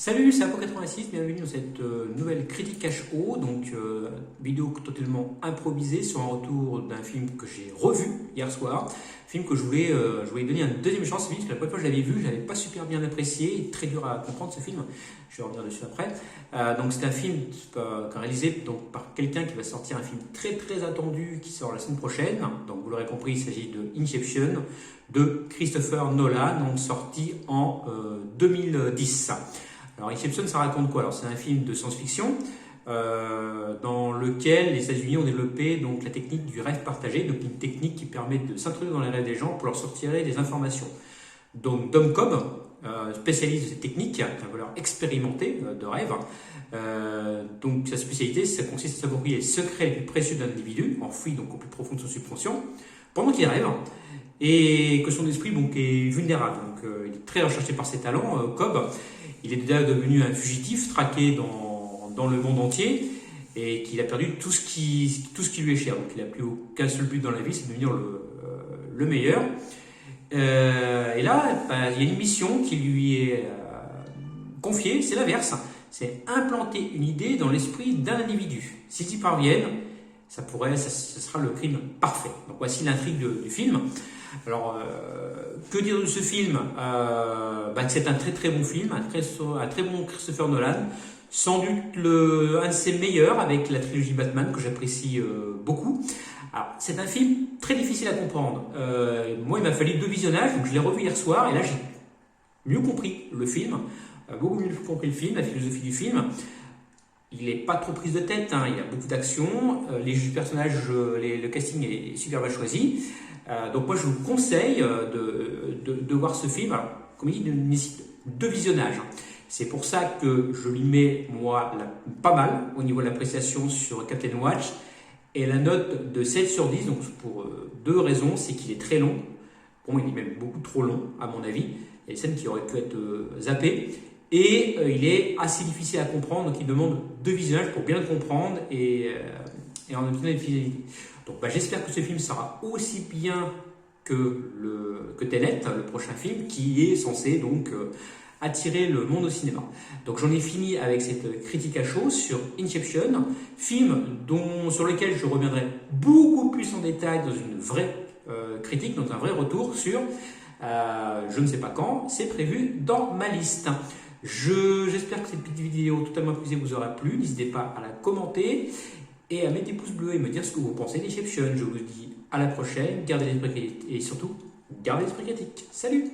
Salut, c'est Apo86, bienvenue dans cette nouvelle critique HO, donc vidéo totalement improvisée sur un retour d'un film que j'ai revu hier soir, film que je voulais donner une deuxième chance, parce que la première fois que je l'avais vu, je l'avais pas super bien apprécié, très dur à comprendre ce film, je vais revenir dessus après. Donc c'est un film réalisé donc, par quelqu'un qui va sortir un film très très attendu qui sort la semaine prochaine, donc vous l'aurez compris, il s'agit de Inception de Christopher Nolan, donc sorti en 2010. Alors Inception, ça raconte quoi? Alors c'est un film de science-fiction dans lequel les États-Unis ont développé donc la technique du rêve partagé, donc une technique qui permet de s'introduire dans les rêves des gens pour leur sortir des informations. Donc Dom Cobb, spécialiste de cette technique, un voleur expérimenté de rêve. Donc sa spécialité, ça consiste à s'approprier les secrets les plus précieux d'un individu, enfoui donc au plus profond de son subconscient, pendant qu'il rêve, et que son esprit donc, est vulnérable. Donc il est très recherché par ses talents, Cobb. Il est déjà devenu un fugitif, traqué dans le monde entier, et qu'il a perdu tout ce qui lui est cher. Donc il n'a plus aucun seul but dans la vie, c'est de devenir le meilleur. Et là, il y a une mission qui lui est confiée, c'est l'inverse. C'est implanter une idée dans l'esprit d'un individu. S'ils y parviennent, ce sera le crime parfait. Donc voici l'intrigue du film. Alors, que dire de ce film? Que c'est un très très bon film, un très bon Christopher Nolan, sans doute un de ses meilleurs avec la trilogie Batman que j'apprécie beaucoup. Alors, c'est un film très difficile à comprendre. Moi, il m'a fallu 2 visionnages, donc je l'ai revu hier soir et là j'ai mieux compris le film, beaucoup mieux compris le film, la philosophie du film. Il n'est pas trop prise de tête, hein, il y a beaucoup d'action, les personnages, le casting est super bien choisi. Donc moi je vous conseille de voir ce film. Alors, comme il dit, il nécessite 2 visionnages. C'est pour ça que je lui mets moi pas mal au niveau de l'appréciation sur Captain Watch et la note de 7 sur 10. Donc pour 2 raisons, c'est qu'il est très long. Pour moi il est même beaucoup trop long à mon avis. Il y a des scènes qui auraient pu être zappées. Et il est assez difficile à comprendre, donc il demande 2 visionnages pour bien le comprendre et en obtenir une fidélité. Donc j'espère que ce film sera aussi bien que Tenet, le prochain film, qui est censé donc attirer le monde au cinéma. Donc j'en ai fini avec cette critique à chaud sur Inception, film sur lequel je reviendrai beaucoup plus en détail dans une vraie critique, dans un vrai retour sur je ne sais pas quand, c'est prévu dans ma liste. J'espère que cette petite vidéo totalement improvisée vous aura plu. N'hésitez pas à la commenter et à mettre des pouces bleus et me dire ce que vous pensez d'Inception. Je vous dis à la prochaine, gardez l'esprit critique et surtout, gardez l'esprit critique. Salut!